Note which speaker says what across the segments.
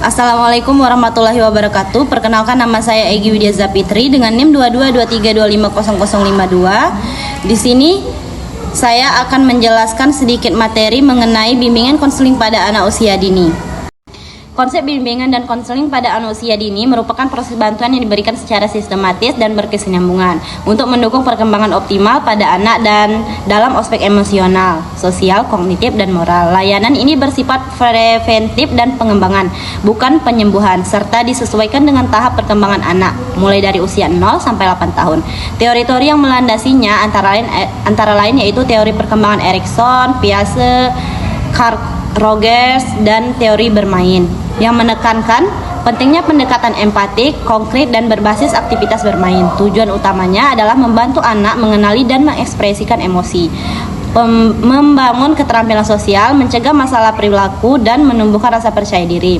Speaker 1: Assalamualaikum warahmatullahi wabarakatuh. Perkenalkan, nama saya Egy Widya Zapitri dengan NIM 2223250052. Di sini saya akan menjelaskan sedikit materi mengenai bimbingan konseling pada anak usia dini. Konsep bimbingan dan konseling pada anak usia dini merupakan proses bantuan yang diberikan secara sistematis dan berkesinambungan untuk mendukung perkembangan optimal pada anak dan dalam aspek emosional, sosial, kognitif, dan moral. Layanan ini bersifat preventif dan pengembangan, bukan penyembuhan, serta disesuaikan dengan tahap perkembangan anak, mulai dari usia 0 sampai 8 tahun. Teori-teori yang melandasinya antara lain yaitu teori perkembangan Erikson, Piaget, Carl Rogers, dan teori bermain, yang menekankan pentingnya pendekatan empatik, konkret, dan berbasis aktivitas bermain. Tujuan utamanya adalah membantu anak mengenali dan mengekspresikan emosi, membangun keterampilan sosial, mencegah masalah perilaku, dan menumbuhkan rasa percaya diri.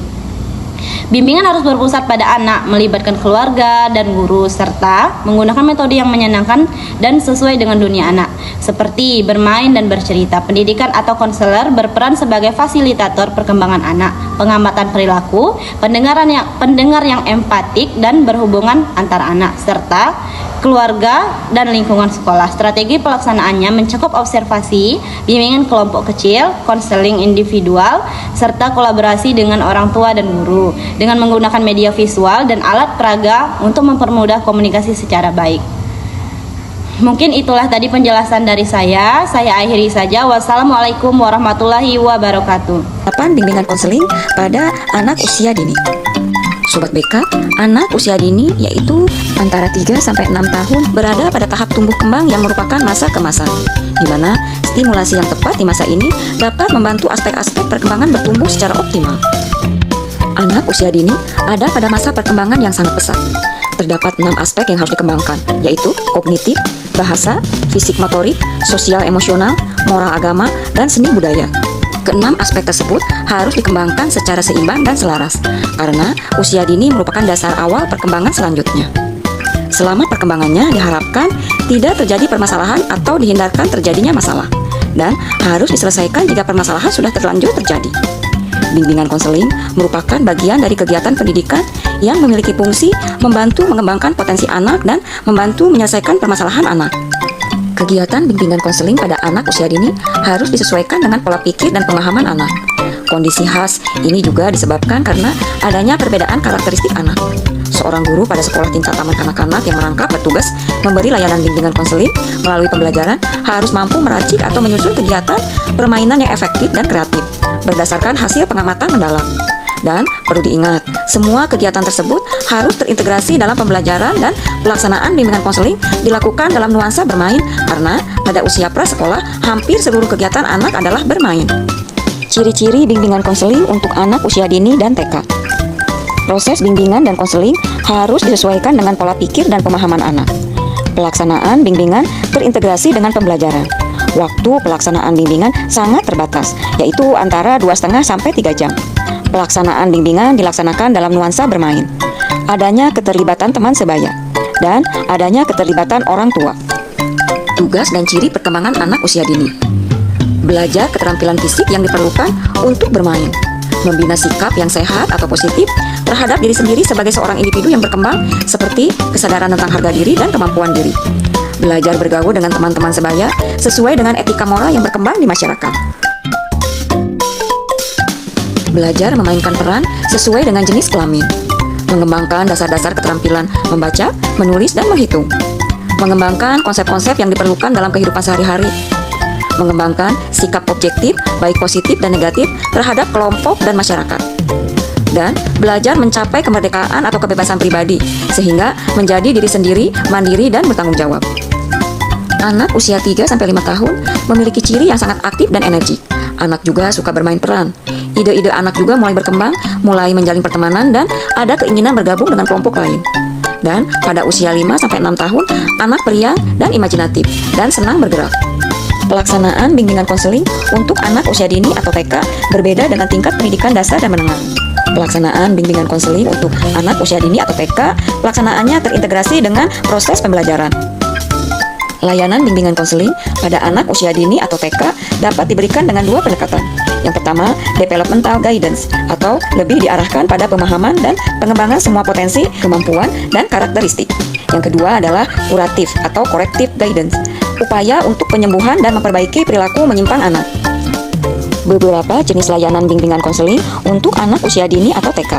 Speaker 1: Bimbingan harus berpusat pada anak, melibatkan keluarga dan guru, serta menggunakan metode yang menyenangkan dan sesuai dengan dunia anak, seperti bermain dan bercerita. Pendidikan atau konselor berperan sebagai fasilitator perkembangan anak, pengamatan perilaku, pendengar yang empatik, dan berhubungan antar anak, serta keluarga dan lingkungan sekolah. Strategi pelaksanaannya mencakup observasi, bimbingan kelompok kecil, konseling individual, serta kolaborasi dengan orang tua dan guru, dengan menggunakan media visual dan alat peraga untuk mempermudah komunikasi secara baik. Mungkin itulah tadi penjelasan dari saya. Saya akhiri saja. Wassalamualaikum warahmatallahi wabarakatuh.
Speaker 2: Bimbingan konseling pada anak usia dini. Sobat BK, anak usia dini yaitu antara 3 sampai 6 tahun berada pada tahap tumbuh kembang yang merupakan masa keemasan, di mana stimulasi yang tepat di masa ini dapat membantu aspek-aspek perkembangan bertumbuh secara optimal. Anak usia dini ada pada masa perkembangan yang sangat pesat. Terdapat 6 aspek yang harus dikembangkan, yaitu kognitif, bahasa, fisik motorik, sosial emosional, moral agama, dan seni budaya. Keenam aspek tersebut harus dikembangkan secara seimbang dan selaras, karena usia dini merupakan dasar awal perkembangan selanjutnya. Selama perkembangannya diharapkan tidak terjadi permasalahan atau dihindarkan terjadinya masalah, dan harus diselesaikan jika permasalahan sudah terlanjur terjadi. Bimbingan konseling merupakan bagian dari kegiatan pendidikan yang memiliki fungsi membantu mengembangkan potensi anak dan membantu menyelesaikan permasalahan anak. Kegiatan bimbingan konseling pada anak usia dini harus disesuaikan dengan pola pikir dan pemahaman anak. Kondisi khas ini juga disebabkan karena adanya perbedaan karakteristik anak. Seorang guru pada sekolah tingkat taman kanak-kanak yang merangkap bertugas memberi layanan bimbingan konseling melalui pembelajaran harus mampu meracik atau menyusun kegiatan permainan yang efektif dan kreatif berdasarkan hasil pengamatan mendalam. Dan perlu diingat, semua kegiatan tersebut harus terintegrasi dalam pembelajaran dan pelaksanaan bimbingan konseling dilakukan dalam nuansa bermain, karena pada usia prasekolah hampir seluruh kegiatan anak adalah bermain. Ciri-ciri bimbingan konseling untuk anak usia dini dan TK. Proses bimbingan dan konseling harus disesuaikan dengan pola pikir dan pemahaman anak. Pelaksanaan bimbingan terintegrasi dengan pembelajaran. Waktu pelaksanaan bimbingan sangat terbatas, yaitu antara 2,5 sampai 3 jam. Pelaksanaan bimbingan dilaksanakan dalam nuansa bermain. Adanya keterlibatan teman sebaya, dan adanya keterlibatan orang tua. Tugas dan ciri perkembangan anak usia dini. Belajar keterampilan fisik yang diperlukan untuk bermain. Membina sikap yang sehat atau positif terhadap diri sendiri sebagai seorang individu yang berkembang, seperti kesadaran tentang harga diri dan kemampuan diri. Belajar bergaul dengan teman-teman sebaya sesuai dengan etika moral yang berkembang di masyarakat. Belajar memainkan peran sesuai dengan jenis kelamin. Mengembangkan dasar-dasar keterampilan membaca, menulis, dan menghitung. Mengembangkan konsep-konsep yang diperlukan dalam kehidupan sehari-hari. Mengembangkan sikap objektif, baik positif dan negatif, terhadap kelompok dan masyarakat. Dan belajar mencapai kemerdekaan atau kebebasan pribadi, sehingga menjadi diri sendiri, mandiri, dan bertanggung jawab. Anak usia 3-5 tahun memiliki ciri yang sangat aktif dan energik. Anak juga suka bermain peran. Ide-ide anak juga mulai berkembang, mulai menjalin pertemanan, dan ada keinginan bergabung dengan kelompok lain. Dan pada usia 5-6 tahun, anak periang dan imajinatif, dan senang bergerak. Pelaksanaan bimbingan konseling untuk anak usia dini atau TK berbeda dengan tingkat pendidikan dasar dan menengah. Pelaksanaan bimbingan konseling untuk anak usia dini atau TK, pelaksanaannya terintegrasi dengan proses pembelajaran. Layanan bimbingan konseling pada anak usia dini atau TK dapat diberikan dengan 2 pendekatan, Yang pertama, developmental guidance atau lebih diarahkan pada pemahaman dan pengembangan semua potensi, kemampuan, dan karakteristik. Yang kedua adalah kuratif atau corrective guidance, upaya untuk penyembuhan dan memperbaiki perilaku menyimpang anak. Beberapa jenis layanan bimbingan konseling untuk anak usia dini atau TK.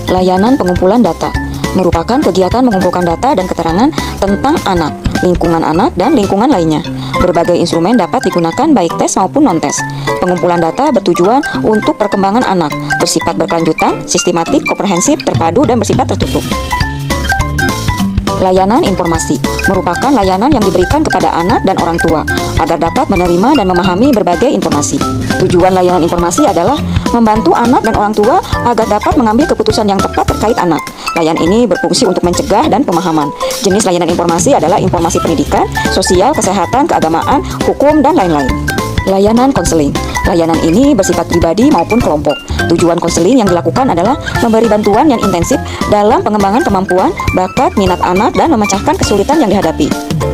Speaker 2: Layanan pengumpulan data merupakan kegiatan mengumpulkan data dan keterangan tentang anak, lingkungan anak, dan lingkungan lainnya. Berbagai instrumen dapat digunakan baik tes maupun non-tes. Pengumpulan data bertujuan untuk perkembangan anak, bersifat berkelanjutan, sistematik, komprehensif, terpadu, dan bersifat tertutup. Layanan informasi merupakan layanan yang diberikan kepada anak dan orang tua agar dapat menerima dan memahami berbagai informasi. Tujuan layanan informasi adalah membantu anak dan orang tua agar dapat mengambil keputusan yang tepat terkait anak. Layanan ini berfungsi untuk mencegah dan pemahaman. Jenis layanan informasi adalah informasi pendidikan, sosial, kesehatan, keagamaan, hukum, dan lain-lain. Layanan konseling. Layanan ini bersifat pribadi maupun kelompok. Tujuan konseling yang dilakukan adalah memberi bantuan yang intensif dalam pengembangan kemampuan, bakat, minat anak, dan memecahkan kesulitan yang dihadapi.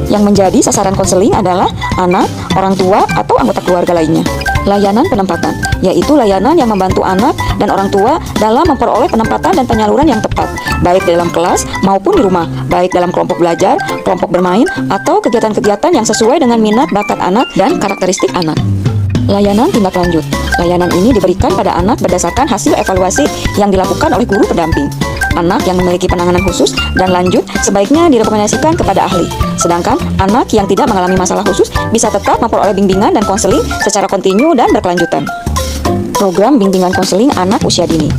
Speaker 2: Yang menjadi sasaran konseling adalah anak, orang tua, atau anggota keluarga lainnya. Layanan penempatan, yaitu layanan yang membantu anak dan orang tua dalam memperoleh penempatan dan penyaluran yang tepat, baik dalam kelas maupun di rumah, baik dalam kelompok belajar, kelompok bermain, atau kegiatan-kegiatan yang sesuai dengan minat bakat anak dan karakteristik anak. Layanan tindak lanjut. Layanan ini diberikan pada anak berdasarkan hasil evaluasi yang dilakukan oleh guru pendamping. Anak yang memiliki penanganan khusus dan lanjut sebaiknya direkomendasikan kepada ahli. Sedangkan anak yang tidak mengalami masalah khusus bisa tetap memperoleh bimbingan dan konseling secara kontinu dan berkelanjutan. Program bimbingan konseling anak usia dini.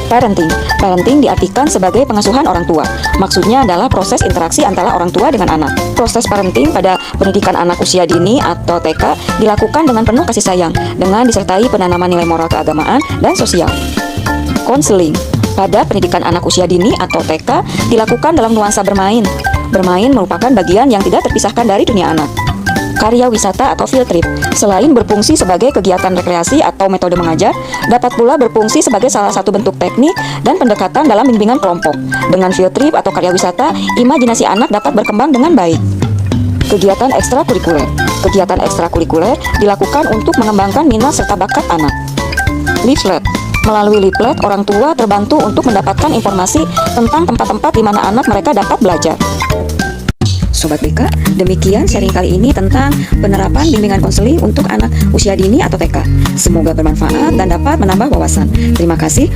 Speaker 2: Parenting. Parenting diartikan sebagai pengasuhan orang tua. Maksudnya adalah proses interaksi antara orang tua dengan anak. Proses parenting pada pendidikan anak usia dini atau TK dilakukan dengan penuh kasih sayang, dengan disertai penanaman nilai moral keagamaan dan sosial. Konseling. Pada pendidikan anak usia dini atau TK dilakukan dalam nuansa bermain. Bermain merupakan bagian yang tidak terpisahkan dari dunia anak. Karya wisata atau field trip, selain berfungsi sebagai kegiatan rekreasi atau metode mengajar, dapat pula berfungsi sebagai salah satu bentuk teknik dan pendekatan dalam bimbingan kelompok. Dengan field trip atau karya wisata, imajinasi anak dapat berkembang dengan baik. Kegiatan ekstrakurikuler. Kegiatan ekstrakurikuler dilakukan untuk mengembangkan minat serta bakat anak. Leaflet. Melalui leaflet, orang tua terbantu untuk mendapatkan informasi tentang tempat-tempat di mana anak mereka dapat belajar. Sobat BK, demikian sharing kali ini tentang penerapan bimbingan konseling untuk anak usia dini atau TK. Semoga bermanfaat dan dapat menambah wawasan. Terima kasih.